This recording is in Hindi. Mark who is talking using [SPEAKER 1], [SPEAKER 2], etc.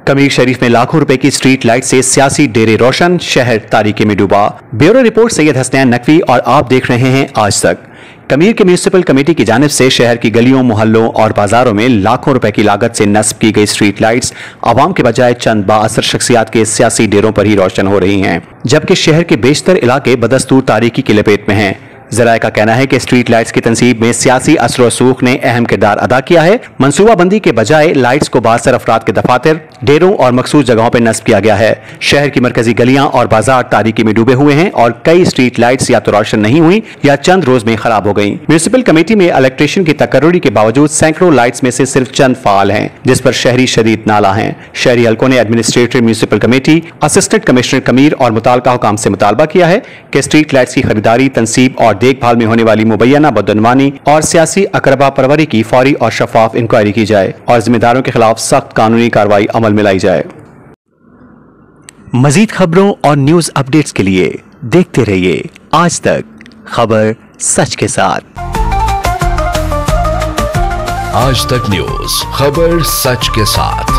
[SPEAKER 1] कमीर शरीफ में लाखों रुपए की स्ट्रीट लाइट से सियासी डेरे रोशन, शहर तारीकी में डूबा। ब्यूरो रिपोर्ट सैयद हसनैन नकवी और आप देख रहे हैं आज तक। कमीर के म्यूनिसिपल कमेटी की जानिब से शहर की गलियों, मोहल्लों और बाजारों में लाखों रुपए की लागत से नस्ब की गई स्ट्रीट लाइट्स आवाम के बजाय चंद बाअसर शख्सियात के सियासी डेरों पर ही रोशन हो रही हैं, जबकि शहर के बेशतर इलाके बदस्तूर तारीकी की लपेट में हैं। जराये का कहना है कि स्ट्रीट लाइट्स की तंसीब में सियासी असर व सूख ने अहम किरदार अदा किया है। मंसूबाबंदी के बजाय लाइट्स को बासर अफराद के दफातर, डेरों और मखसूस जगहों पर नस्ब किया गया है। शहर की मरकजी गलियां और बाजार तारीकी में डूबे हुए हैं और कई स्ट्रीट लाइट्स या तो रोशन नहीं हुई या चंद रोज में खराब हो गई। म्यूनिसिपल कमेटी में इलेक्ट्रिशियन की तकर्रुरी के बावजूद सैकड़ों लाइट्स में से सिर्फ चंद फाल हैं, जिस पर शहरी शदीद नाला हैं। शहरी हल्कों ने administrator municipal committee, assistant commissioner कमीर और मुताल्लिका हुकाम से मुतालबा किया है कि स्ट्रीट लाइट्स की खरीदारी, तंसीब और देखभाल में होने वाली मुबैना बदअनवानी और सियासी अकरबा परवरी की फौरी और शफाफ इंक्वायरी की जाए और जिम्मेदारों के खिलाफ सख्त कानूनी कार्रवाई अमल में लाई जाए। मजीद खबरों और न्यूज अपडेट्स के लिए देखते रहिए आज तक, खबर सच के साथ।
[SPEAKER 2] आज तक न्यूज, खबर सच के साथ।